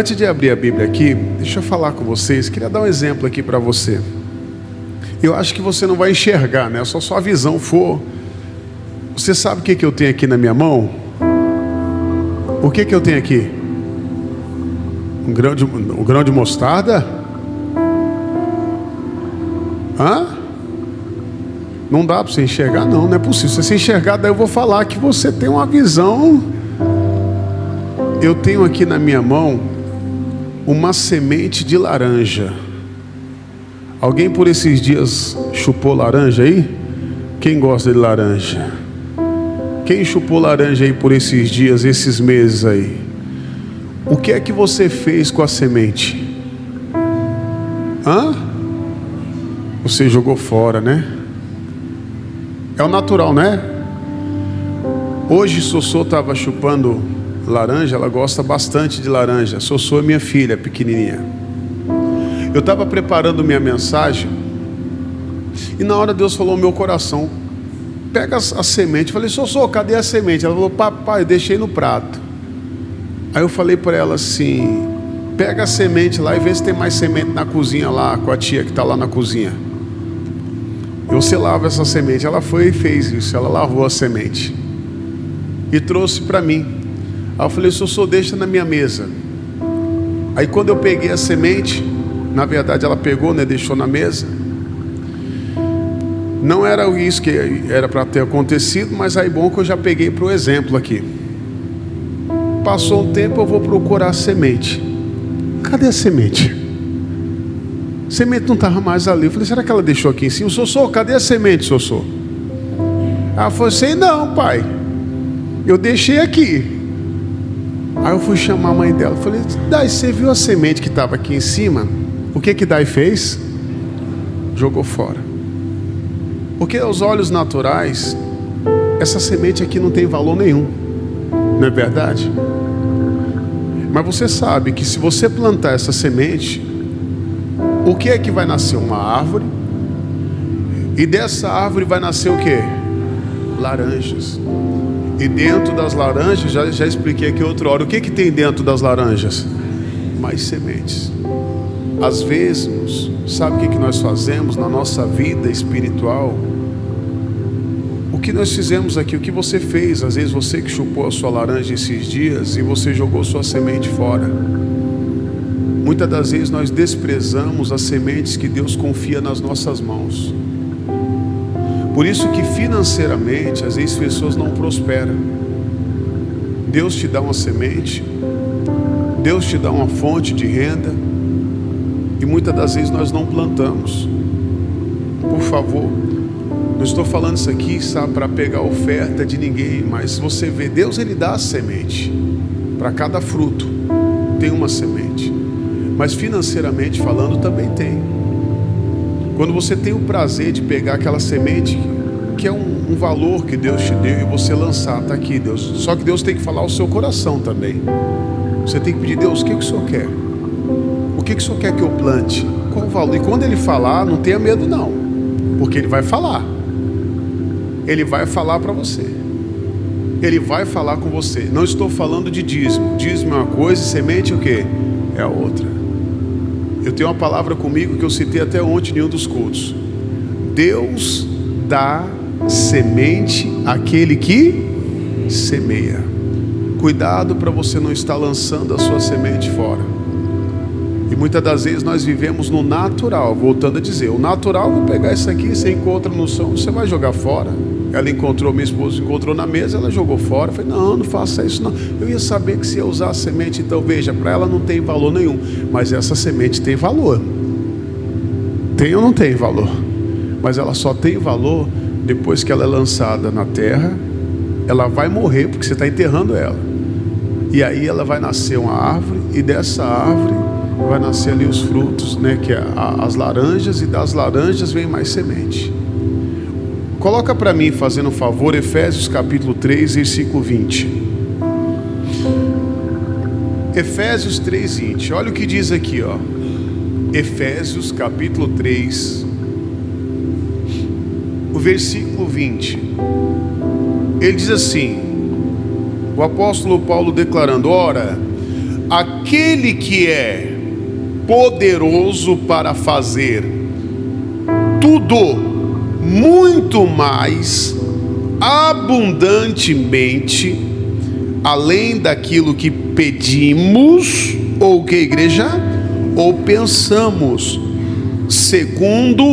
Antes de abrir a Bíblia aqui, deixa eu falar com vocês. Queria dar um exemplo aqui para você. Eu acho que você não vai enxergar, né? Só sua visão for. Você sabe o que eu tenho aqui na minha mão? O que eu tenho aqui? Um grão de mostarda? Hã? Não dá para você enxergar, não. Não é possível. Se você enxergar, daí eu vou falar que você tem uma visão. Eu tenho aqui na minha mão uma semente de laranja. Alguém por esses dias chupou laranja aí? Quem gosta de laranja? Quem chupou laranja aí por esses dias, esses meses aí? O que é que você fez com a semente? Hã? Você jogou fora, né? É o natural, né? Hoje Sossô estava chupando laranja, ela gosta bastante de laranja. Sossô é minha filha, pequenininha. Eu estava preparando minha mensagem e na hora Deus falou no meu coração: pega a semente. Eu falei: Sossô, cadê a semente? Ela falou: papai, eu deixei no prato. Aí eu falei para ela assim: pega a semente lá e vê se tem mais semente na cozinha lá, com a tia que está lá na cozinha. Você lava essa semente. Ela foi e fez isso. Ela lavou a semente e trouxe para mim. Aí eu falei: Sossô, deixa na minha mesa. Aí quando eu peguei a semente, na verdade ela pegou, né, deixou na mesa. Não era isso que era para ter acontecido, mas aí bom que eu já peguei para o exemplo aqui. Passou um tempo, eu vou procurar a semente. Cadê a semente? A semente não estava mais ali. Eu falei: será que ela deixou aqui em cima? Sossô, cadê a semente, Sossô? Ela falou assim: não, pai, eu deixei aqui. Aí eu fui chamar a mãe dela. Falei: Dai, você viu a semente que estava aqui em cima? O que Dai fez? Jogou fora. Porque aos olhos naturais, essa semente aqui não tem valor nenhum. Não é verdade? Mas você sabe que se você plantar essa semente, o que é que vai nascer? Uma árvore. E dessa árvore vai nascer o quê? Laranjas. E dentro das laranjas, já expliquei aqui outra hora, o que tem dentro das laranjas? Mais sementes. Às vezes, sabe o que nós fazemos na nossa vida espiritual? O que nós fizemos aqui, o que você fez? Às vezes você que chupou a sua laranja esses dias e você jogou sua semente fora. Muitas das vezes nós desprezamos as sementes que Deus confia nas nossas mãos. Por isso que financeiramente, às vezes pessoas não prosperam. Deus te dá uma semente, Deus te dá uma fonte de renda, e muitas das vezes nós não plantamos. Por favor, não estou falando isso aqui, sabe, para pegar oferta de ninguém, mas você vê, Deus ele dá a semente. Para cada fruto tem uma semente. Mas financeiramente falando também tem. Quando você tem o prazer de pegar aquela semente, que é um valor que Deus te deu, e você lançar, está aqui, Deus. Só que Deus tem que falar o seu coração também. Você tem que pedir: Deus, o que o Senhor quer? O que o Senhor quer que eu plante? Qual o valor? E quando Ele falar, não tenha medo não, porque Ele vai falar. Ele vai falar para você. Ele vai falar com você. Não estou falando de dízimo. Dízimo é uma coisa e semente o quê? É a outra. Eu tenho uma palavra comigo que eu citei até ontem em um dos cultos. Deus dá semente àquele que semeia. Cuidado para você não estar lançando a sua semente fora. E muitas das vezes nós vivemos no natural. Voltando a dizer, o natural, vou pegar isso aqui, você encontra no som, você vai jogar fora. Ela encontrou, minha esposa encontrou na mesa, ela jogou fora. Eu falei: não faça isso não. Eu ia saber que se ia usar a semente, então veja, para ela não tem valor nenhum. Mas essa semente tem valor. Tem ou não tem valor? Mas ela só tem valor depois que ela é lançada na terra. Ela vai morrer porque você está enterrando ela. E aí ela vai nascer uma árvore, e dessa árvore vai nascer ali os frutos, né, que é as laranjas, e das laranjas vem mais semente. Coloca para mim, fazendo um favor, Efésios capítulo 3, versículo 20. Efésios 3, 20. Olha o que diz aqui, ó. Efésios capítulo 3, o versículo 20. Ele diz assim: o apóstolo Paulo declarando: ora, aquele que é poderoso para fazer tudo muito mais abundantemente, além daquilo que pedimos, ou que, igreja? Ou pensamos, segundo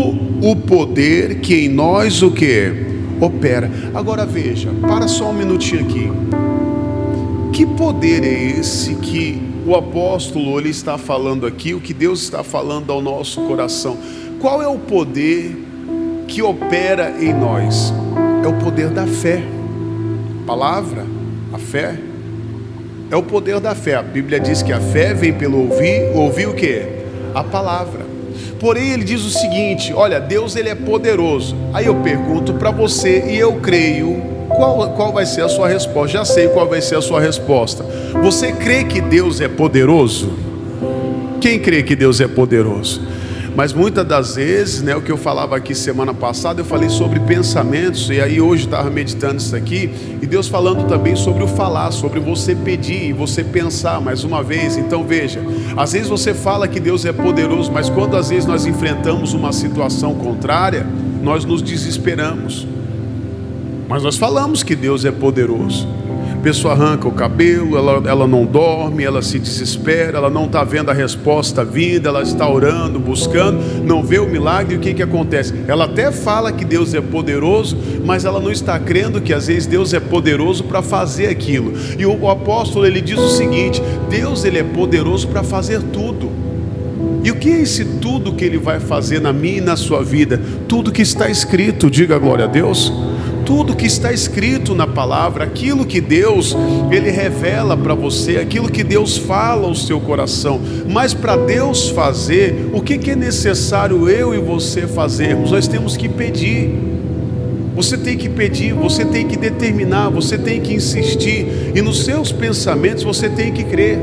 o poder que em nós o que? Opera. Agora veja, para só um minutinho aqui. Que poder é esse que o apóstolo ele está falando aqui, o que Deus está falando ao nosso coração? Qual é o poder que opera em nós? É o poder da fé. Palavra, a fé, é o poder da fé. A Bíblia diz que a fé vem pelo ouvir. Ouvir o quê? A palavra. Porém ele diz o seguinte: olha, Deus ele é poderoso. Aí eu pergunto para você, e eu creio, qual vai ser a sua resposta? Já sei qual vai ser a sua resposta. Você crê que Deus é poderoso? Quem crê que Deus é poderoso? Mas muitas das vezes, né, o que eu falava aqui semana passada, eu falei sobre pensamentos, e aí hoje eu estava meditando isso aqui, e Deus falando também sobre o falar, sobre você pedir e você pensar mais uma vez. Então veja, às vezes você fala que Deus é poderoso, mas quando às vezes nós enfrentamos uma situação contrária, nós nos desesperamos. Mas nós falamos que Deus é poderoso. A pessoa arranca o cabelo, ela não dorme, ela se desespera, ela não está vendo a resposta vindo, ela está orando, buscando, não vê o milagre. E o que acontece? Ela até fala que Deus é poderoso, mas ela não está crendo que às vezes Deus é poderoso para fazer aquilo. E o apóstolo ele diz o seguinte: Deus ele é poderoso para fazer tudo. E o que é esse tudo que ele vai fazer na minha e na sua vida? Tudo que está escrito, diga glória a Deus. Tudo que está escrito na palavra, aquilo que Deus ele revela para você, aquilo que Deus fala ao seu coração. Mas para Deus fazer, o que é necessário eu e você fazermos? Nós temos que pedir. Você tem que pedir, você tem que determinar, você tem que insistir, e nos seus pensamentos você tem que crer,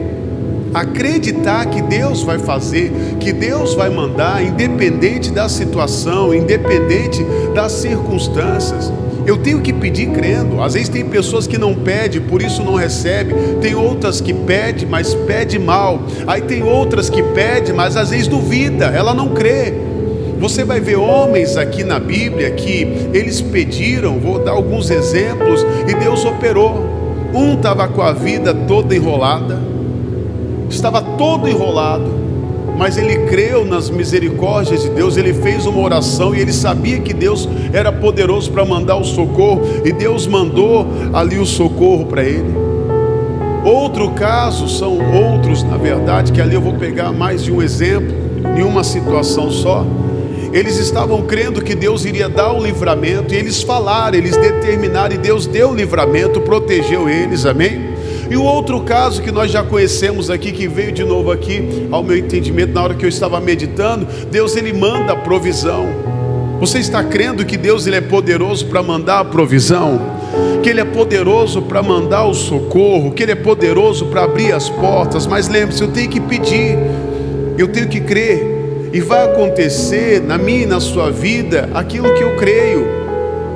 acreditar que Deus vai fazer, que Deus vai mandar, independente da situação, independente das circunstâncias. Eu tenho que pedir crendo. Às vezes tem pessoas que não pedem, por isso não recebe. Tem outras que pedem, mas pede mal. Aí tem outras que pedem, mas às vezes duvida, ela não crê. Você vai ver homens aqui na Bíblia que eles pediram, vou dar alguns exemplos, e Deus operou. Um estava com a vida toda enrolada, estava todo enrolado, mas ele creu nas misericórdias de Deus. Ele fez uma oração e ele sabia que Deus era poderoso para mandar o socorro, e Deus mandou ali o socorro para ele. Outro caso, são outros na verdade, que ali eu vou pegar mais de um exemplo, em uma situação só. Eles estavam crendo que Deus iria dar o livramento, e eles falaram, eles determinaram, e Deus deu o livramento, protegeu eles, amém? E o outro caso que nós já conhecemos aqui, que veio de novo aqui ao meu entendimento na hora que eu estava meditando, Deus ele manda a provisão. Você está crendo que Deus ele é poderoso para mandar a provisão? Que ele é poderoso para mandar o socorro? Que ele é poderoso para abrir as portas? Mas lembre-se, eu tenho que pedir, eu tenho que crer, e vai acontecer na minha e na sua vida aquilo que eu creio.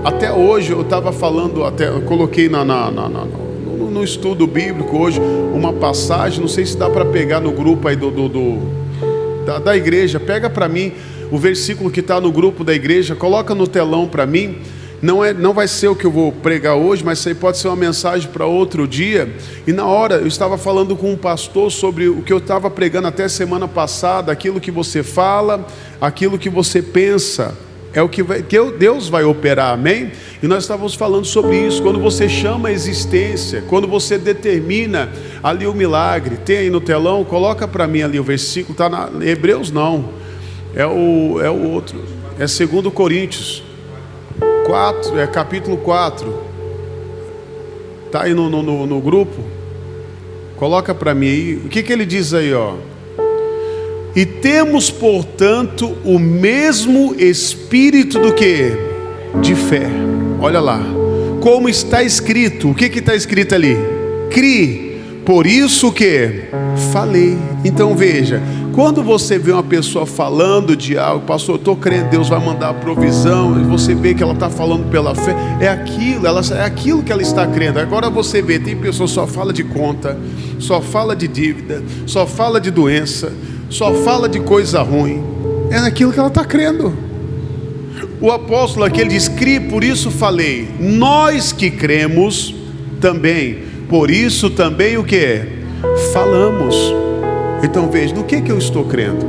Até hoje eu estava falando, eu coloquei no estudo bíblico hoje uma passagem, não sei se dá para pegar no grupo aí da igreja. Pega para mim o versículo que está no grupo da igreja, coloca no telão para mim. Não vai ser o que eu vou pregar hoje, mas isso aí pode ser uma mensagem para outro dia. E na hora eu estava falando com um pastor sobre o que eu estava pregando até semana passada: aquilo que você fala, aquilo que você pensa, é o que Deus vai operar, amém? E nós estávamos falando sobre isso. Quando você chama a existência, quando você determina ali o milagre. Tem aí no telão, coloca para mim ali o versículo, está na Hebreus, não, é o outro, é 2 Coríntios 4, capítulo 4, está aí no grupo, coloca para mim aí, o que ele diz aí, ó? E temos, portanto, o mesmo espírito do que? De fé. Olha lá, como está escrito, o que está escrito ali? Crie, Por isso que falei. Então veja, quando você vê uma pessoa falando de algo, pastor, eu estou crendo, Deus vai mandar a provisão, e você vê que ela está falando pela fé, é aquilo que ela está crendo. Agora você vê, tem pessoa que só fala de conta, só fala de dívida, só fala de doença, só fala de coisa ruim. É naquilo que ela está crendo. O apóstolo aqui, ele diz, por isso falei, nós que cremos também, por isso também o que? Falamos. Então veja, no que eu estou crendo?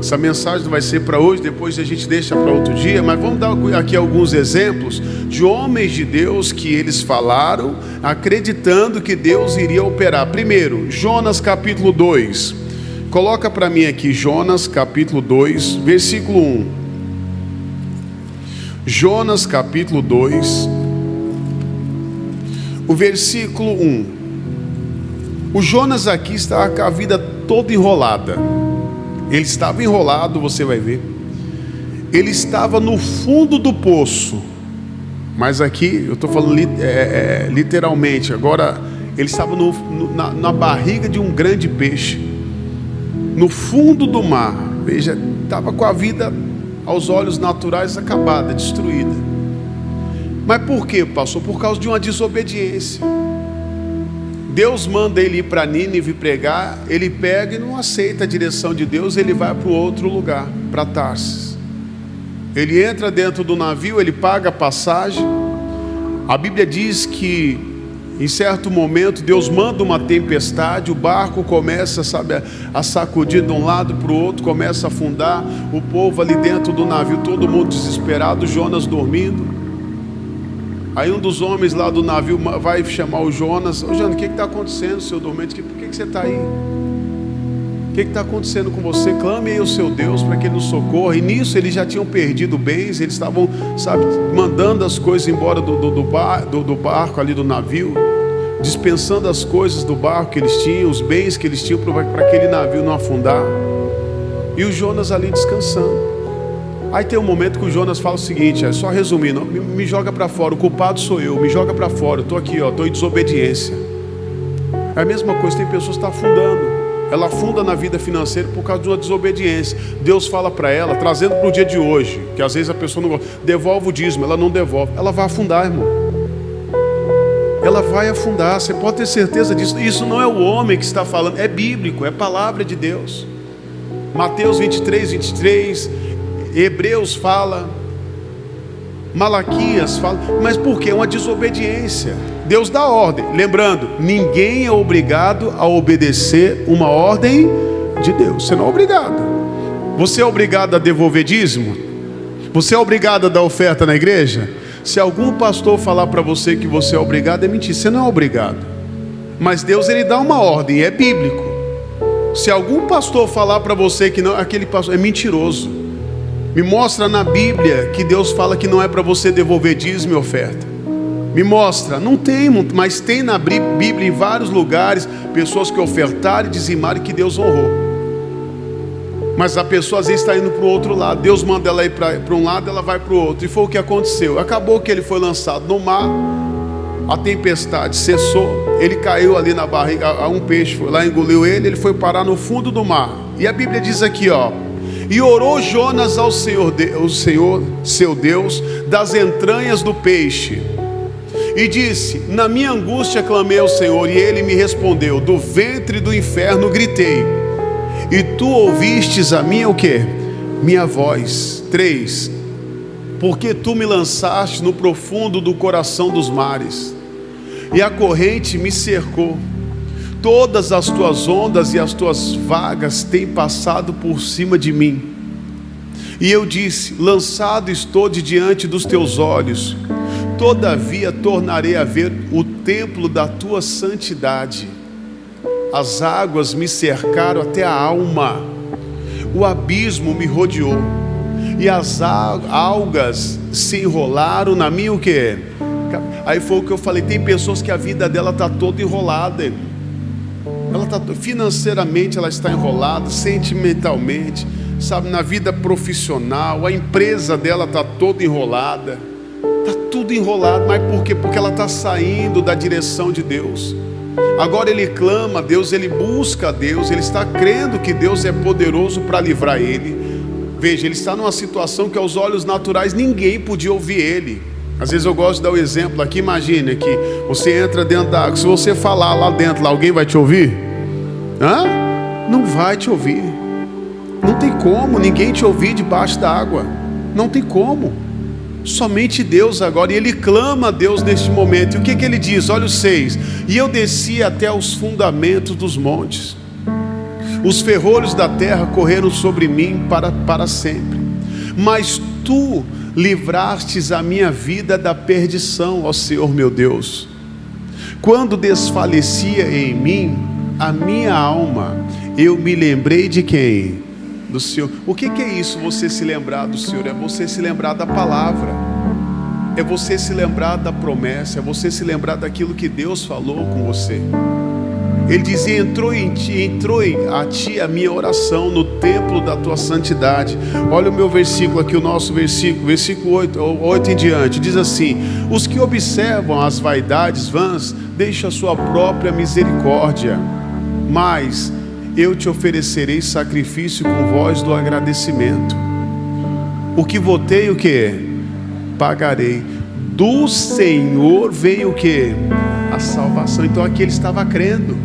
Essa mensagem vai ser para hoje, depois a gente deixa para outro dia, mas vamos dar aqui alguns exemplos de homens de Deus que eles falaram, acreditando que Deus iria operar. Primeiro, Jonas capítulo 2, coloca para mim aqui, Jonas capítulo 2, versículo 1. Jonas capítulo 2, o versículo 1. O Jonas aqui está com a vida toda enrolada. Ele estava enrolado, você vai ver. Ele estava no fundo do poço. Mas aqui, eu estou falando literalmente. Agora, ele estava na barriga de um grande peixe, no fundo do mar. Veja, estava com a vida aos olhos naturais acabada, destruída. Mas por quê, pastor? Por causa de uma desobediência. Deus manda ele ir para Nínive pregar, ele pega e não aceita a direção de Deus, ele vai para o outro lugar, para Tarsis. Ele entra dentro do navio, ele paga a passagem. A Bíblia diz que em certo momento Deus manda uma tempestade, o barco começa, a sacudir de um lado para o outro, começa a afundar, o povo ali dentro do navio, todo mundo desesperado, Jonas dormindo. Aí um dos homens lá do navio vai chamar o Jonas. Ô Jonas, o que está acontecendo, seu dormente? Por que você está aí? O que está acontecendo com você? Clame aí ao seu Deus para que ele nos socorra. E nisso eles já tinham perdido bens. Eles estavam, mandando as coisas embora do barco ali do navio, dispensando as coisas do barco que eles tinham, os bens que eles tinham para aquele navio não afundar. E o Jonas ali descansando. Aí tem um momento que o Jonas fala o seguinte, só resumindo, me joga para fora, o culpado sou eu, me joga para fora, eu estou aqui, estou em desobediência. É a mesma coisa, tem pessoas que estão afundando, ela afunda na vida financeira por causa de uma desobediência. Deus fala para ela, trazendo para o dia de hoje, que às vezes a pessoa não gosta, devolve o dízimo, ela não devolve, ela vai afundar, irmão. Ela vai afundar, você pode ter certeza disso. Isso não é o homem que está falando, é bíblico, é palavra de Deus. Mateus 23, 23... Hebreus fala, Malaquias fala, mas por quê? Uma desobediência. Deus dá ordem, lembrando, ninguém é obrigado a obedecer uma ordem de Deus. Você não é obrigado. Você é obrigado a devolver dízimo? Você é obrigado a dar oferta na igreja? Se algum pastor falar para você que você é obrigado, é mentira, você não é obrigado. Mas Deus, ele dá uma ordem, é bíblico. Se algum pastor falar para você que não, aquele pastor é mentiroso. Me mostra na Bíblia que Deus fala que não é para você devolver dízimo e oferta. Me mostra, não tem, mas tem na Bíblia em vários lugares, pessoas que ofertaram e dizimaram que Deus honrou. Mas a pessoa às vezes está indo para o outro lado, Deus manda ela ir para um lado, ela vai para o outro. E foi o que aconteceu, acabou que ele foi lançado no mar, a tempestade cessou, ele caiu ali na barriga, um peixe foi lá, engoliu ele, ele foi parar no fundo do mar. E a Bíblia diz aqui, e orou Jonas ao Senhor, seu Deus, das entranhas do peixe, e disse, na minha angústia clamei ao Senhor, e ele me respondeu, do ventre do inferno gritei, e tu ouvistes a minha o quê? Minha voz. 3, porque tu me lançaste no profundo do coração dos mares, e a corrente me cercou, todas as tuas ondas e as tuas vagas têm passado por cima de mim. E eu disse, lançado estou de diante dos teus olhos, todavia tornarei a ver o templo da tua santidade. As águas me cercaram até a alma, o abismo me rodeou, e as algas se enrolaram na minha o quê? Aí foi o que eu falei, tem pessoas que a vida dela está toda enrolada, financeiramente ela está enrolada, sentimentalmente, na vida profissional, a empresa dela está toda enrolada, está tudo enrolado. Mas por quê? Porque ela está saindo da direção de Deus. Agora ele clama a Deus, ele busca a Deus, ele está crendo que Deus é poderoso para livrar ele. Veja, ele está numa situação que aos olhos naturais ninguém podia ouvir ele. Às vezes eu gosto de dar o exemplo aqui. Imagine que você entra dentro da água, se você falar lá dentro, alguém vai te ouvir? Não vai te ouvir. Não tem como ninguém te ouvir debaixo da água. Não tem como. Somente Deus agora. E ele clama a Deus neste momento. E o que ele diz? Olha o 6. E eu desci até os fundamentos dos montes. Os ferrolhos da terra correram sobre mim para sempre. Mas tu livrastes a minha vida da perdição, ó Senhor meu Deus. Quando desfalecia em mim a minha alma, eu me lembrei de quem? Do Senhor. O que é isso, você se lembrar do Senhor? É você se lembrar da palavra, é você se lembrar da promessa, é você se lembrar daquilo que Deus falou com você. Ele dizia: entrou a ti a minha oração no templo da tua santidade. Olha o meu versículo aqui, o nosso versículo 8 em diante, diz assim: os que observam as vaidades vãs, deixa a sua própria misericórdia, mas eu te oferecerei sacrifício com voz do agradecimento. O que votei, o que? Pagarei. Do Senhor veio o que? A salvação. Então aqui ele estava crendo.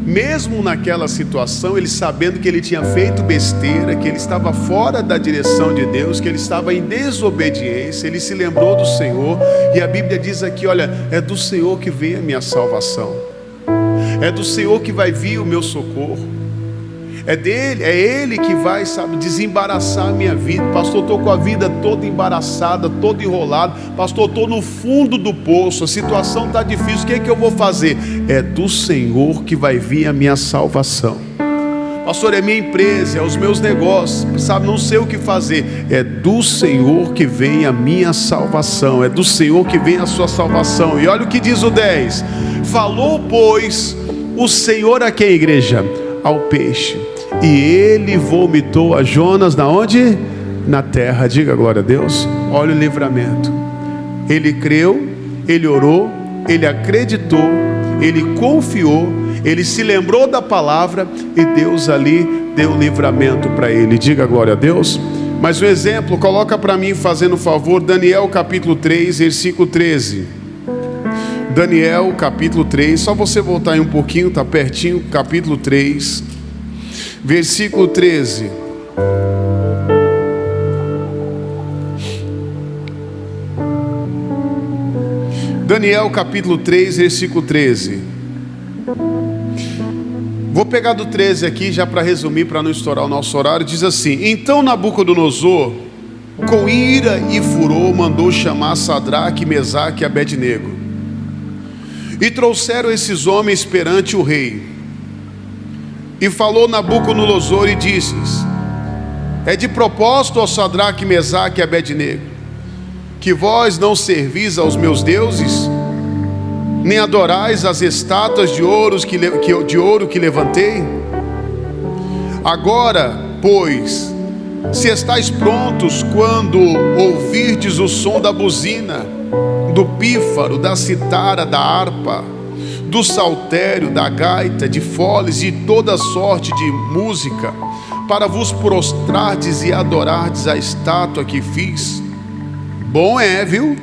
Mesmo naquela situação, ele sabendo que ele tinha feito besteira, que ele estava fora da direção de Deus, que ele estava em desobediência, ele se lembrou do Senhor. E a Bíblia diz aqui: olha, é do Senhor que vem a minha salvação, é do Senhor que vai vir o meu socorro, é dele, é Ele que vai, desembaraçar a minha vida. Pastor, estou com a vida toda embaraçada, toda enrolada. Pastor, estou no fundo do poço, a situação está difícil, o que é que eu vou fazer? É do Senhor que vai vir a minha salvação. Pastor, é minha empresa, é os meus negócios, não sei o que fazer. É do Senhor que vem a minha salvação, é do Senhor que vem a sua salvação. E olha o que diz o 10: falou, pois, o Senhor a quem, igreja? Ao peixe, e ele vomitou a Jonas na onde? Na terra. Diga glória a Deus. Olha o livramento. Ele creu, ele orou, ele acreditou, ele confiou, ele se lembrou da palavra, e Deus ali deu livramento para ele. Diga glória a Deus. Mas um exemplo, coloca para mim, fazendo favor, Daniel capítulo 3, versículo 13. Daniel capítulo 3, só você voltar aí um pouquinho, está pertinho, capítulo 3, versículo 13. Daniel capítulo 3, versículo 13. Vou pegar do 13 aqui já para resumir, para não estourar o nosso horário. Diz assim: então Nabucodonosor, com ira e furor, mandou chamar Sadraque, Mesaque e Abednego. E trouxeram esses homens perante o rei. E falou Nabucodonosor e disse-lhes: é de propósito, ó Sadraque, Mesaque e Abednego, que vós não servis aos meus deuses, nem adorais as estátuas de ouro que levantei? Agora, pois, se estáis prontos quando ouvirdes o som da buzina, do pífaro, da citara, da harpa, do saltério, da gaita, de foles e toda sorte de música, para vos prostrardes e adorardes a estátua que fiz, bom é, viu?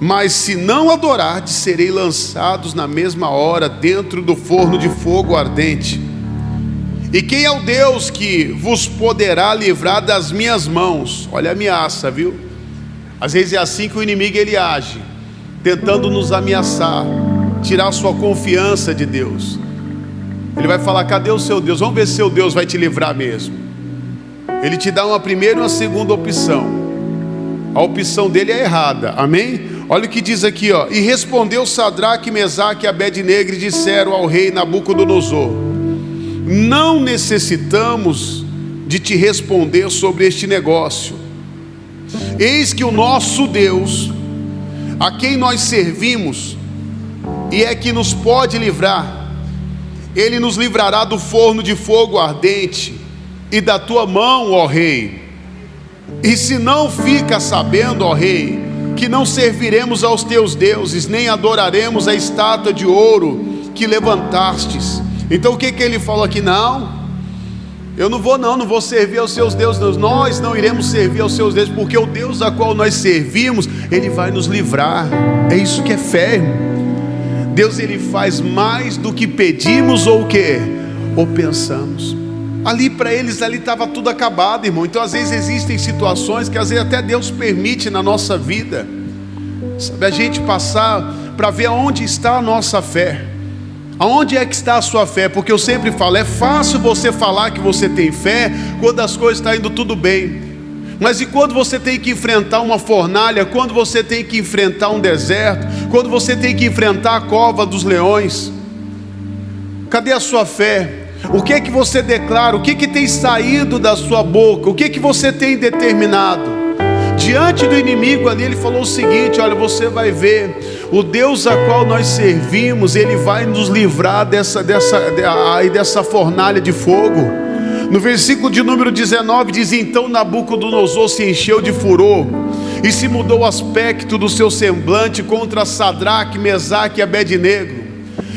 Mas se não adorardes, serei lançados na mesma hora dentro do forno de fogo ardente. E quem é o Deus que vos poderá livrar das minhas mãos? Olha a ameaça, viu? Às vezes é assim que o inimigo ele age, tentando nos ameaçar, tirar a sua confiança de Deus. Ele vai falar: cadê o seu Deus? Vamos ver se seu Deus vai te livrar mesmo. Ele te dá uma primeira e uma segunda opção. A opção dele é errada, amém? Olha o que diz aqui, ó. E respondeu Sadraque, Mesaque e Abednego e disseram ao rei Nabucodonosor: não necessitamos de te responder sobre este negócio. Eis que o nosso Deus, a quem nós servimos, e é que nos pode livrar, Ele nos livrará do forno de fogo ardente e da tua mão, ó rei. E se não fica sabendo, ó rei, que não serviremos aos teus deuses, nem adoraremos a estátua de ouro que levantastes. Então o que ele falou aqui? Não, eu não vou servir aos seus deuses. Nós não iremos servir aos seus deuses, porque o Deus a qual nós servimos, Ele vai nos livrar. É isso que é fé, irmão. Deus, Ele faz mais do que pedimos ou o quê? Ou pensamos. Ali para eles, ali estava tudo acabado, irmão. Então às vezes existem situações que às vezes até Deus permite na nossa vida, sabe, a gente passar para ver aonde está a nossa fé. Aonde é que está a sua fé? Porque eu sempre falo, é fácil você falar que você tem fé quando as coisas estão indo tudo bem. Mas e quando você tem que enfrentar uma fornalha? Quando você tem que enfrentar um deserto? Quando você tem que enfrentar a cova dos leões? Cadê a sua fé? O que é que você declara? O que é que tem saído da sua boca? O que é que você tem determinado? Diante do inimigo ali, ele falou o seguinte: olha, você vai ver, o Deus a qual nós servimos, Ele vai nos livrar dessa fornalha de fogo. No versículo de número 19 diz: então Nabucodonosor se encheu de furor, e se mudou o aspecto do seu semblante contra Sadraque, Mesaque e Abednego,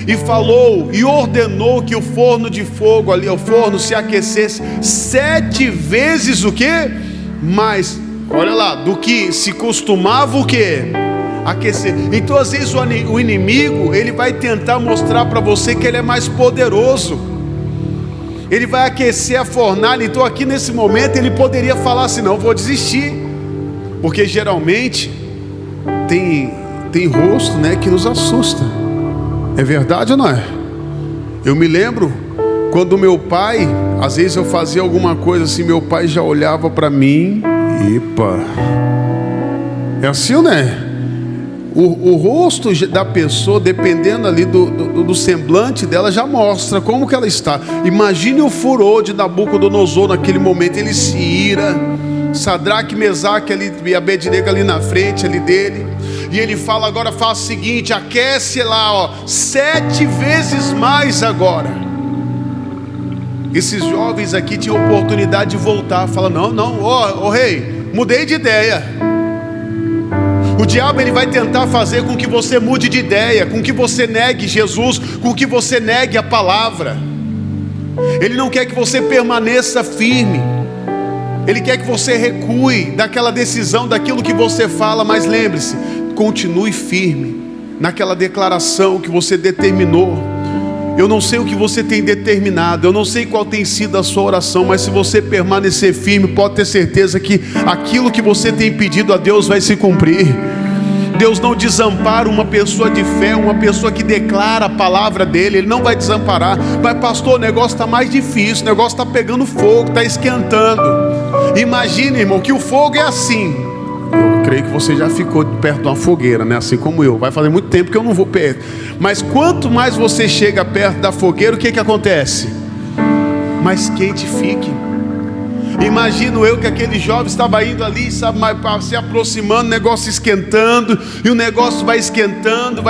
e falou e ordenou que o forno de fogo ali, o forno se aquecesse 7 vezes o que? Mais, olha lá, do que se costumava o que? Aquecer. Então às vezes o inimigo, ele vai tentar mostrar para você que ele é mais poderoso. Ele vai aquecer a fornalha. Então aqui nesse momento ele poderia falar assim: não, vou desistir. Porque geralmente tem rosto, né, que nos assusta. É verdade ou não é? Eu me lembro quando meu pai, às vezes eu fazia alguma coisa assim, meu pai já olhava para mim. Epa, é assim, né? O rosto da pessoa, dependendo ali do semblante dela, já mostra como que ela está. Imagine o furor de Nabucodonosor naquele momento. Ele se ira, Sadraque, Mesaque ali, e Abednego ali na frente ali dele, e ele fala: agora faça o seguinte, aquece lá, ó, 7 vezes mais agora. Esses jovens aqui tinham oportunidade de voltar. Fala: não, ó rei, mudei de ideia. O diabo, ele vai tentar fazer com que você mude de ideia, com que você negue Jesus, com que você negue a palavra. Ele não quer que você permaneça firme. Ele quer que você recue daquela decisão, daquilo que você fala. Mas lembre-se, continue firme naquela declaração que você determinou. Eu não sei o que você tem determinado, eu não sei qual tem sido a sua oração, mas se você permanecer firme, pode ter certeza que aquilo que você tem pedido a Deus vai se cumprir. Deus não desampara uma pessoa de fé, uma pessoa que declara a palavra dele. Ele não vai desamparar. Mas pastor, o negócio está mais difícil, o negócio está pegando fogo, está esquentando. Imagine, irmão, que o fogo é assim. Eu creio que você já ficou perto de uma fogueira, né? Assim como eu. Vai fazer muito tempo que eu não vou perto. Mas quanto mais você chega perto da fogueira, o que acontece? Mais quente fique. Imagino eu que aquele jovem estava indo ali, sabe, se aproximando, o negócio esquentando, e o negócio vai esquentando.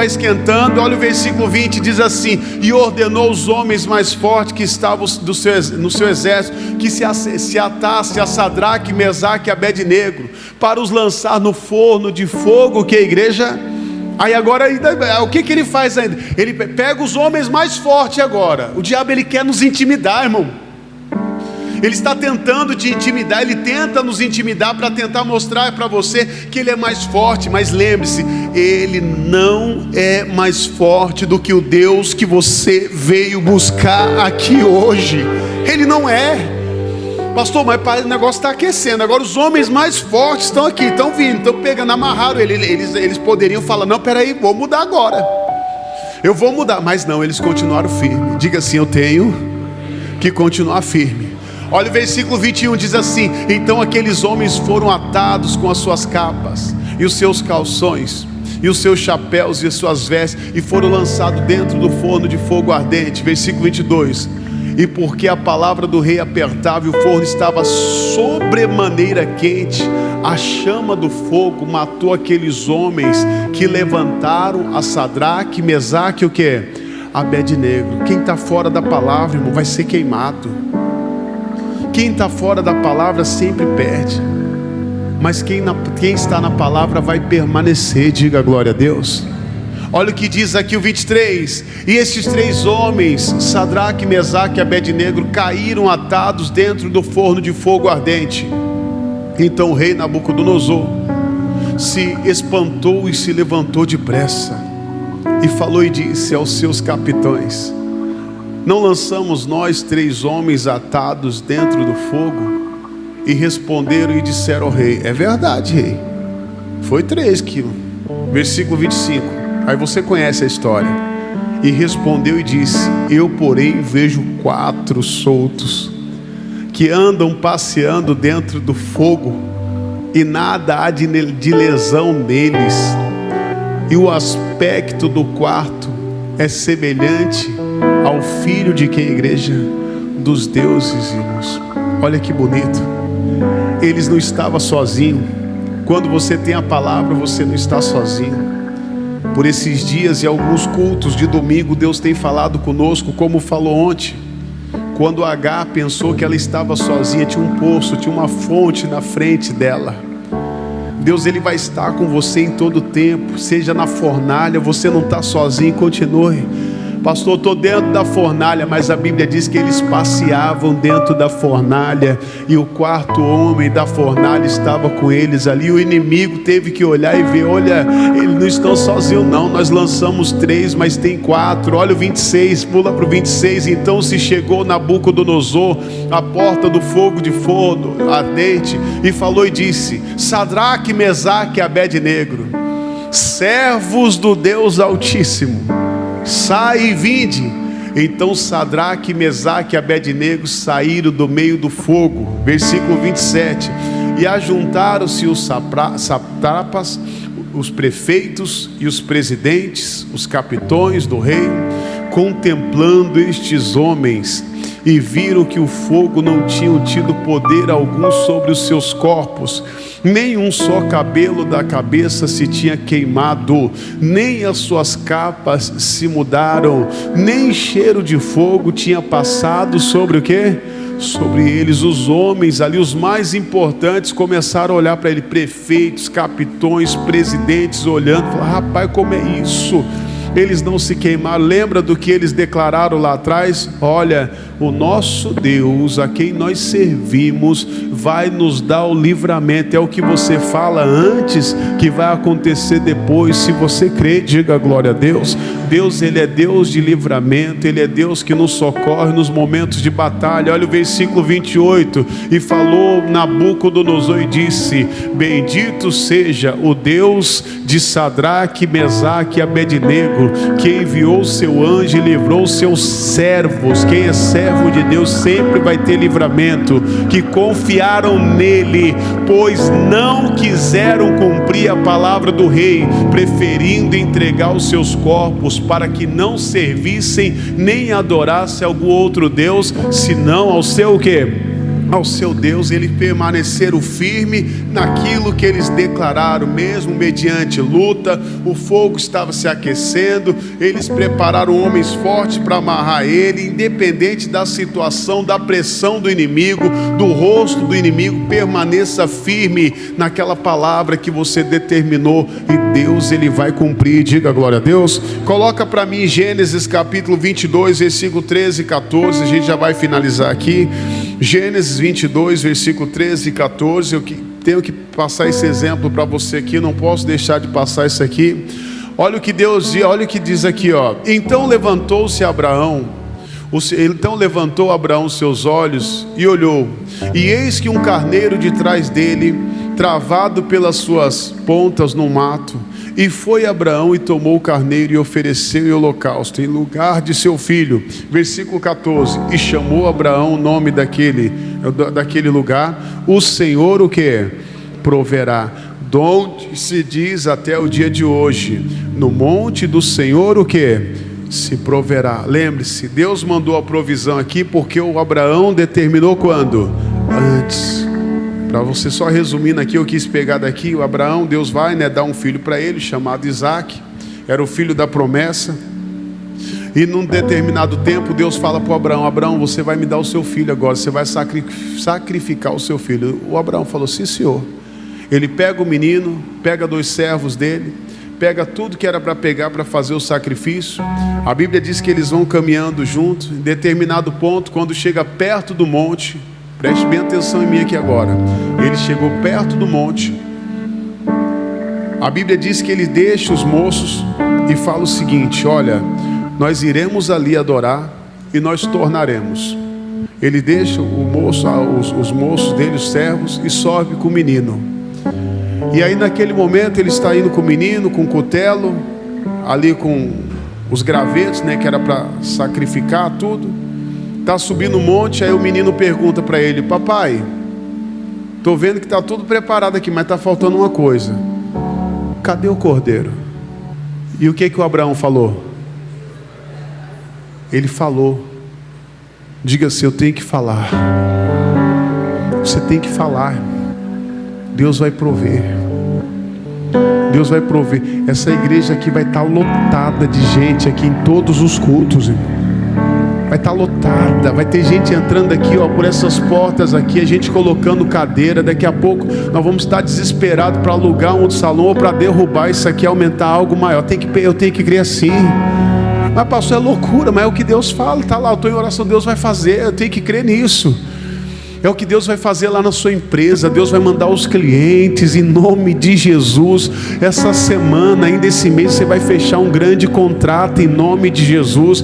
Olha o versículo 20, diz assim: e ordenou os homens mais fortes que estavam no seu exército, que se atasse a Sadraque, Mesaque e Abednego, para os lançar no forno de fogo. Que a igreja... Aí agora, o que ele faz ainda? Ele pega os homens mais fortes agora. O diabo, ele quer nos intimidar, irmão. Ele está tentando te intimidar, ele tenta nos intimidar para tentar mostrar para você que ele é mais forte. Mas lembre-se, ele não é mais forte do que o Deus que você veio buscar aqui hoje. Ele não é. Pastor, mas o negócio está aquecendo. Agora os homens mais fortes estão aqui, estão vindo, estão pegando, amarraram ele. Eles poderiam falar: não, peraí, vou mudar agora. Eu vou mudar. Mas não, eles continuaram firmes. Diga assim: eu tenho que continuar firme. Olha o versículo 21, diz assim: então aqueles homens foram atados com as suas capas e os seus calções e os seus chapéus e as suas vestes, e foram lançados dentro do forno de fogo ardente. Versículo 22, e porque a palavra do rei apertava e o forno estava sobremaneira quente, a chama do fogo matou aqueles homens que levantaram a Sadraque, Mesaque e o que? Abednego. Quem está fora da palavra, irmão, vai ser queimado. Quem está fora da palavra sempre perde. Mas quem está na palavra vai permanecer. Diga glória a Deus. Olha o que diz aqui o 23. E estes 3 homens, Sadraque, Mesaque e Abednego, caíram atados dentro do forno de fogo ardente. Então o rei Nabucodonosor se espantou e se levantou depressa, e falou e disse aos seus capitães: não lançamos nós 3 homens atados dentro do fogo? E responderam e disseram ao rei: é verdade, rei, foi 3 que... Versículo 25, aí você conhece a história. E respondeu e disse: eu porém vejo 4 soltos, que andam passeando dentro do fogo, e nada há de lesão neles, e o aspecto do quarto é semelhante ao filho de quem? Igreja dos deuses, irmãos. Olha que bonito. Eles não estavam sozinhos. Quando você tem a palavra, você não está sozinho. Por esses dias e alguns cultos de domingo, Deus tem falado conosco, como falou ontem. Quando Agar pensou que ela estava sozinha, tinha um poço, tinha uma fonte na frente dela. Deus, Ele vai estar com você em todo tempo. Seja na fornalha, você não está sozinho, continue. Pastor, eu estou dentro da fornalha, mas a Bíblia diz que eles passeavam dentro da fornalha, e o 4º homem da fornalha estava com eles ali. O inimigo teve que olhar e ver: olha, eles não estão sozinhos não, nós lançamos 3, mas tem 4. Olha o 26, pula para o 26. Então se chegou Nabucodonosor à porta do fogo de forno ardente, e falou e disse: Sadraque, Mesaque e Abednego, servos do Deus Altíssimo, sai e vinde. Então Sadraque, Mesaque e Abednego saíram do meio do fogo. Versículo 27. E ajuntaram-se os satrapas, os prefeitos e os presidentes, os capitões do reino, contemplando estes homens, e viram que o fogo não tinha tido poder algum sobre os seus corpos, nem um só cabelo da cabeça se tinha queimado, nem as suas capas se mudaram, nem cheiro de fogo tinha passado sobre o quê? Sobre eles. Os homens ali, os mais importantes, começaram a olhar para ele, prefeitos, capitões, presidentes, olhando, falaram: rapaz, como é isso? Eles não se queimaram. Lembra do que eles declararam lá atrás? Olha, o nosso Deus, a quem nós servimos, vai nos dar o livramento. É o que você fala antes que vai acontecer depois. Se você crê, diga glória a Deus. Deus, Ele é Deus de livramento. Ele é Deus que nos socorre nos momentos de batalha. Olha o versículo 28. E falou Nabucodonosor e disse: bendito seja o Deus de Sadraque, Mesaque e Abednego, que enviou seu anjo e livrou seus servos. Quem é servo de Deus sempre vai ter livramento. Que confiaram nele, pois não quiseram cumprir a palavra do rei, preferindo entregar os seus corpos para que não servissem nem adorassem algum outro Deus, senão ao seu o quê? Ao seu Deus. Eles permaneceram firme naquilo que eles declararam, mesmo mediante luta. O fogo estava se aquecendo, eles prepararam homens fortes para amarrar ele, independente da situação, da pressão do inimigo, do rosto do inimigo. Permaneça firme naquela palavra que você determinou, e Deus, Ele vai cumprir. Diga glória a Deus. Coloca para mim Gênesis capítulo 22, versículo 13 e 14, a gente já vai finalizar aqui. Gênesis 22, versículo 13 e 14. Eu tenho que passar esse exemplo para você aqui, não posso deixar de passar isso aqui. Olha o que Deus diz, olha o que diz aqui, ó. Então levantou Abraão seus olhos e olhou, e eis que um carneiro de trás dele, travado pelas suas pontas no mato. E foi Abraão e tomou o carneiro e ofereceu em holocausto em lugar de seu filho. Versículo 14. E chamou Abraão o nome daquele lugar: o Senhor o que? Proverá. Donde se diz até o dia de hoje: no monte do Senhor o que? Se proverá. Lembre-se, Deus mandou a provisão aqui porque o Abraão determinou quando? Antes. Para você só resumindo aqui, eu quis pegar daqui, o Abraão, Deus vai dar um filho para ele, chamado Isaac, era o filho da promessa. E num determinado tempo, Deus fala para o Abraão: Abraão, você vai me dar o seu filho agora, você vai sacrificar o seu filho. O Abraão falou: sim, senhor. Ele pega o menino, pega 2 servos dele, pega tudo que era para pegar para fazer o sacrifício. A Bíblia diz que eles vão caminhando juntos. Em determinado ponto, quando chega perto do monte, preste bem atenção em mim aqui agora. Ele chegou perto do monte. A Bíblia diz que ele deixa os moços e fala o seguinte: olha, nós iremos ali adorar e nós tornaremos. Ele deixa o moço, os moços dele, os servos, e sobe com o menino. E aí naquele momento ele está indo com o menino, com o cutelo, ali com os gravetos, né, que era para sacrificar tudo. Está subindo o monte. Aí o menino pergunta para ele: papai, estou vendo que está tudo preparado aqui, mas está faltando uma coisa. Cadê o cordeiro? E o que o Abraão falou? Ele falou. Diga assim: eu tenho que falar. Você tem que falar. Deus vai prover. Deus vai prover. Essa igreja aqui vai estar lotada de gente aqui em todos os cultos. Vai estar lotada. Vai ter gente entrando aqui, ó, por essas portas aqui, a gente colocando cadeira. Daqui a pouco nós vamos estar desesperados para alugar um salão ou para derrubar isso aqui, aumentar algo maior. Eu tenho que crer assim. Mas pastor, é loucura, mas é o que Deus fala. Está lá, eu estou em oração, Deus vai fazer. Eu tenho que crer nisso. É o que Deus vai fazer lá na sua empresa. Deus vai mandar os clientes em nome de Jesus. Essa semana, ainda esse mês, você vai fechar um grande contrato em nome de Jesus.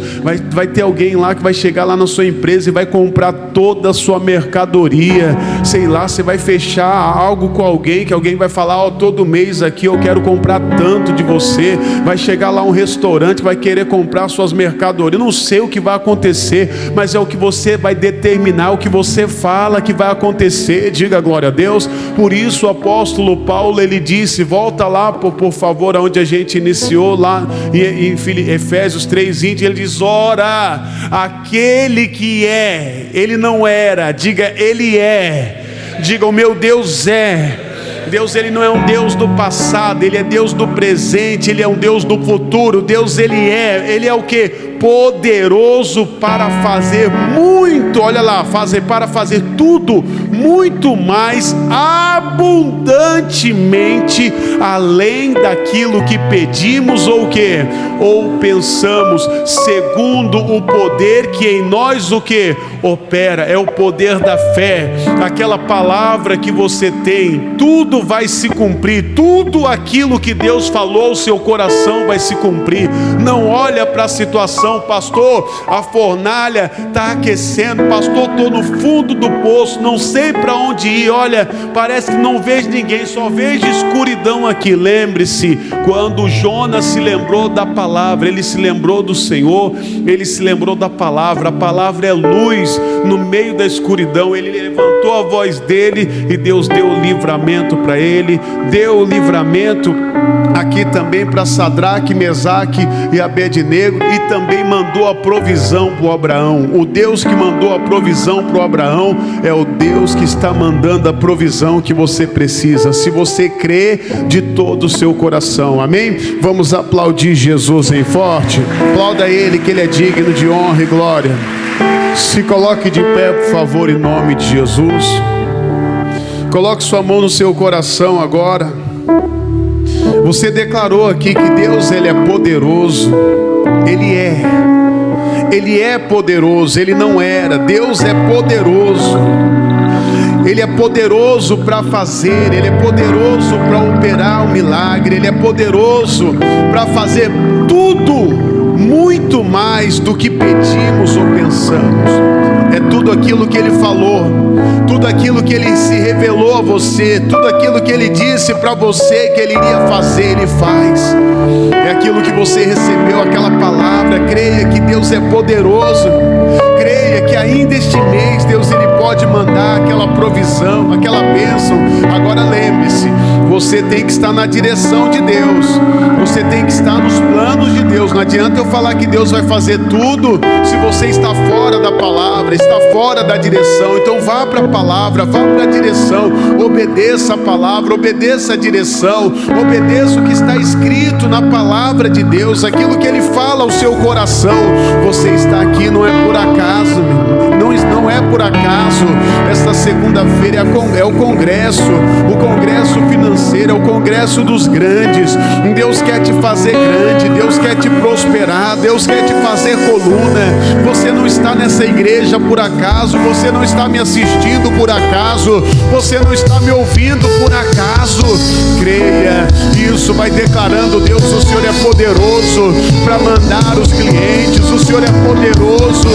Vai ter alguém lá que vai chegar lá na sua empresa e vai comprar toda a sua mercadoria. Sei lá, você vai fechar algo com alguém, que alguém vai falar: ó, todo mês aqui eu quero comprar tanto de você. Vai chegar lá um restaurante, vai querer comprar suas mercadorias. Eu não sei o que vai acontecer, mas é o que você vai determinar, o que você fala que vai acontecer. Diga glória a Deus. Por isso o apóstolo Paulo, ele disse, volta lá por favor, onde a gente iniciou lá em Efésios 3:20, ele diz: ora, aquele que é, ele não era, diga ele é, diga o meu Deus é. Deus, ele não é um Deus do passado, ele é Deus do presente, ele é um Deus do futuro. Deus, ele é o que? Poderoso para fazer muito, olha lá, para fazer tudo muito mais abundantemente além daquilo que pedimos ou que ou pensamos, segundo o poder que em nós o que opera. É o poder da fé. Aquela palavra que você tem, tudo vai se cumprir, tudo aquilo que Deus falou, o seu coração vai se cumprir. Não olha para a situação: pastor, a fornalha está aquecendo, pastor, estou no fundo do poço, não sei para onde ir, olha, parece que não vejo ninguém, só vejo escuridão aqui. Lembre-se, quando Jonas se lembrou da palavra, ele se lembrou do Senhor, ele se lembrou da palavra. A palavra é luz no meio da escuridão. Ele levantou a voz dele e Deus deu o livramento para ele, deu o livramento aqui também para Sadraque, Mesaque e Abednego, e também mandou a provisão para o Abraão. O Deus que mandou a provisão para o Abraão é o Deus que está mandando a provisão que você precisa, se você crê de todo o seu coração. Amém? Vamos aplaudir Jesus em forte. Aplauda ele, que ele é digno de honra e glória. Se coloque de pé, por favor, em nome de Jesus. Coloque sua mão no seu coração agora. Você declarou aqui que Deus, ele é poderoso. Ele é poderoso, ele não era. Deus é poderoso. Ele é poderoso para fazer, ele é poderoso para operar o milagre, ele é poderoso para fazer tudo, muito mais do que pedimos ou pensamos. É tudo aquilo que ele falou, tudo aquilo que ele se revelou a você, tudo aquilo que ele disse para você que ele iria fazer, ele faz. É aquilo que você recebeu, aquela palavra. Creia que Deus é poderoso. Creia que ainda este mês Deus, ele pode mandar aquela provisão, aquela bênção. Agora lembre-se, você tem que estar na direção de Deus, você tem que estar nos planos de Deus. Não adianta eu falar que Deus vai fazer tudo se você está fora da palavra, está fora da direção. Então vá para a palavra, vá para a direção, obedeça a palavra, obedeça a direção, obedeça o que está escrito na palavra de Deus, aquilo que ele fala ao seu coração. Você está aqui não é por acaso, não é por acaso. Esta segunda-feira é o congresso financeiro, é o congresso dos grandes. Deus quer te fazer grande, Deus quer te prosperar, Deus quer te fazer coluna. Você não está nessa igreja por acaso, você não está me assistindo por acaso, você não está me ouvindo por acaso. Creia, isso vai declarando: Deus, o Senhor é poderoso para mandar os clientes, o Senhor é poderoso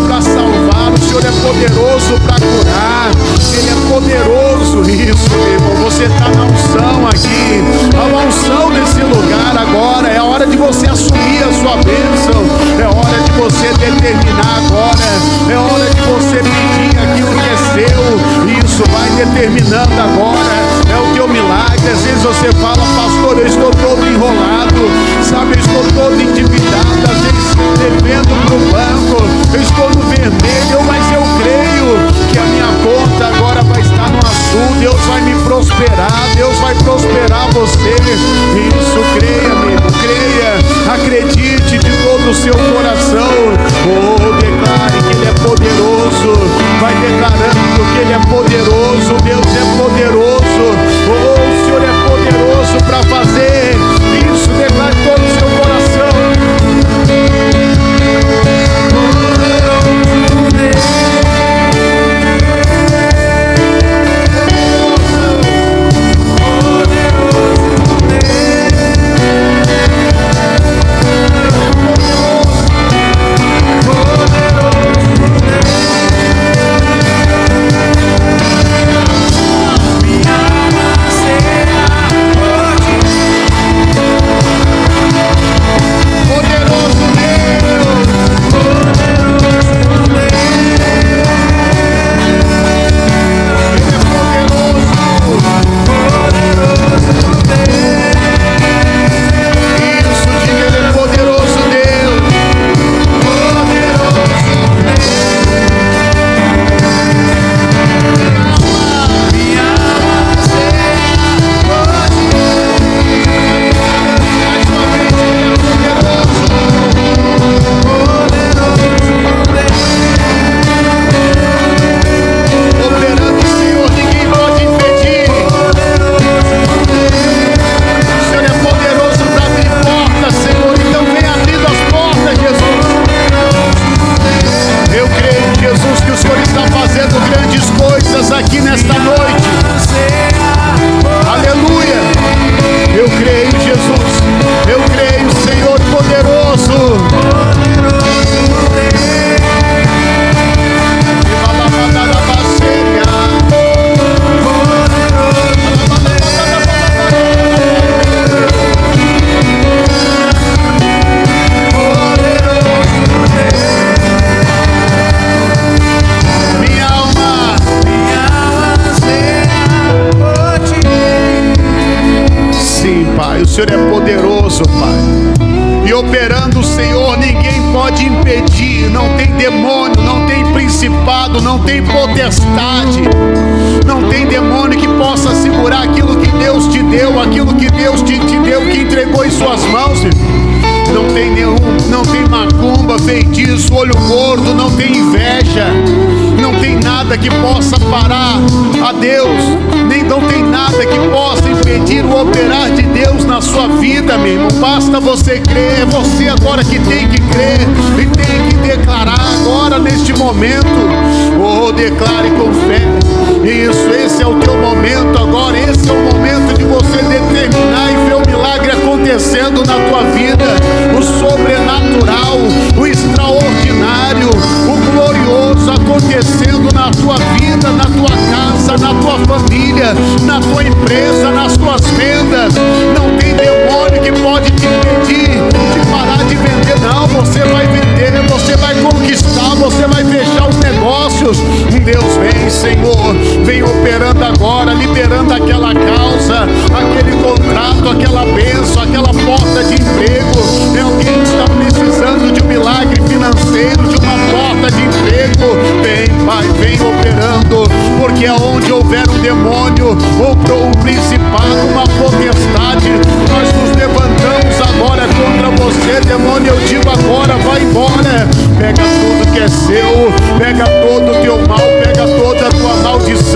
para salvar, o Senhor é poderoso para curar, Ele é poderoso. Isso, meu irmão, você está na unção aqui, há uma unção nesse lugar agora. É a hora de você assumir a sua bênção, é hora de você determinar agora, é hora de você pedir aquilo que é seu. Isso vai determinando agora, é o teu milagre. Às vezes você fala: pastor, eu estou todo enrolado, sabe, eu estou todo endividado, às vezes devendo para o banco, eu estou no vermelho, mas eu creio que a minha conta agora vai estar no azul. Deus vai me prosperar, Deus vai prosperar você. Isso, creia, amigo, creia, acredite de todo o seu coração. Oh, declare que Ele é poderoso, vai declarando que Ele é poderoso. Deus é poderoso, oh, o Senhor é poderoso para fazer isso. Declare todo o seu coração. O Senhor é poderoso, Pai, e operando o Senhor, ninguém pode impedir. Não tem demônio, não tem principado, não tem potestade, não tem demônio que possa segurar aquilo que Deus te deu, aquilo que Deus te deu, que entregou em suas mãos. Não tem nenhum, não tem macumba, feitiço, olho gordo, não tem inveja, não tem nada que possa parar a Deus, nem não tem nada que possa impedir o operar de Deus na sua vida, meu irmão. Basta você crer, é você agora que tem que crer e tem que declarar agora neste momento. Oh, declare com fé. Isso, esse é o teu momento agora, esse é o momento de você determinar e ver o milagre acontecendo na tua vida, o sobrenatural, o extraordinário, o glorioso acontecendo na tua vida, na tua casa, na tua família, na tua empresa, nas tuas vendas. Não tem demônio que pode te impedir de parar de vender, não. Você vai vender, você vai conquistar, você vai fechar os negócios. Deus vem, Senhor, vem operando agora, liberando aquela causa, aquele contrato, aquela bênção, aquela porta de emprego. É alguém que está precisando de um milagre financeiro, de uma porta de emprego. Vem, Pai, vem operando, porque aonde houver um demônio, ou um principado, uma potestade, nós nos levantamos agora contra você, demônio. Eu digo agora, vai embora, pega tudo que é seu, pega todo o teu mal, pega toda a tua maldição.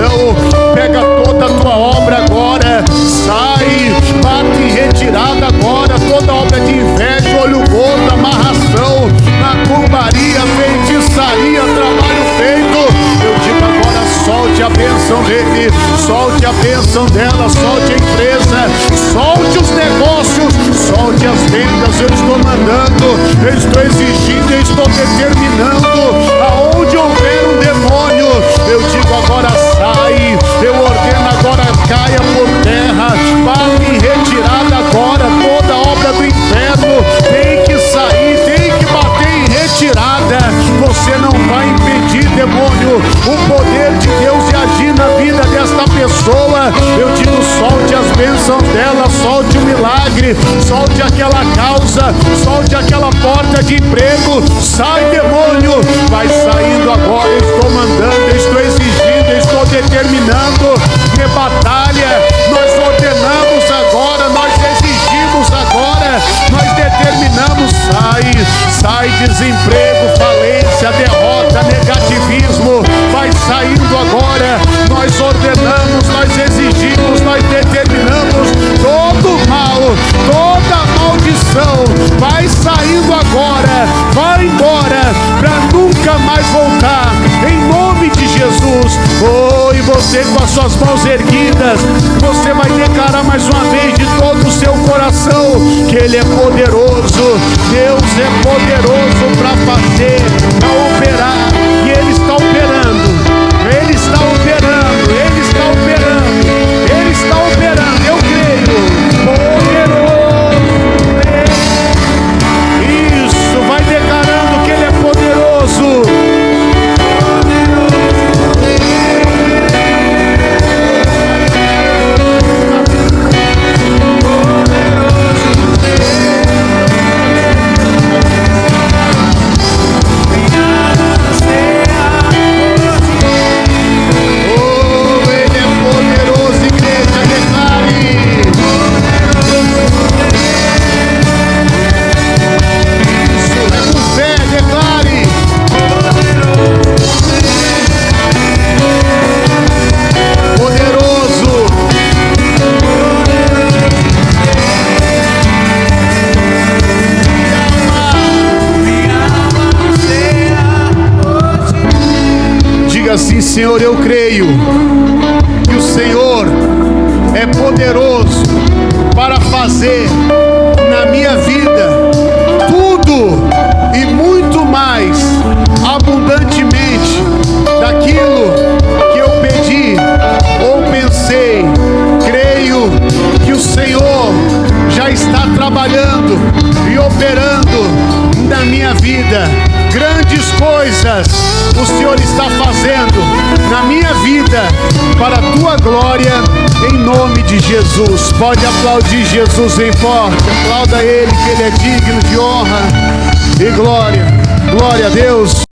bênção dele, solte a bênção dela, solte a empresa, solte os negócios, solte as vendas. Eu estou mandando, eu estou exigindo, eu estou determinando. Aonde houver um demônio, eu digo agora sai, eu ordeno agora caia por terra, bate em retirada agora. Toda obra do inferno tem que sair, tem que bater em retirada. Você não vai impedir, demônio, o poder de Deus de agir na vida desta pessoa. Eu digo, solte as bênçãos dela, solte o milagre, solte aquela causa, solte aquela porta de emprego. Sai, demônio, vai saindo agora. Eu estou mandando, eu estou exigindo, eu estou determinando. Que batalha nós ordenamos agora, nós exigimos agora, nós determinamos. Sai desemprego, falência, derrota, negativismo, vai saindo agora. Nós ordenamos, nós exigimos, nós determinamos. Todo mal, toda maldição vai saindo agora, vai embora para nunca mais voltar, em nome de Jesus. Oh, e você com as suas mãos erguidas, você vai declarar mais uma vez de todo o seu coração que Ele é poderoso. Deus é poderoso para fazer, para operar, e Ele está operando, Ele está operando, Ele está operando, Ele está operando. Eu creio, poderoso. Isso, vai declarando que Ele é poderoso. Assim, Senhor, eu creio que o Senhor é poderoso para fazer na minha vida tudo e muito mais abundantemente daquilo que eu pedi ou pensei. Creio que o Senhor já está trabalhando e operando na minha vida. Grandes coisas o Senhor está fazendo na minha vida para a tua glória, em nome de Jesus. Pode aplaudir Jesus bem forte, aplauda Ele, que Ele é digno de honra e glória. Glória a Deus.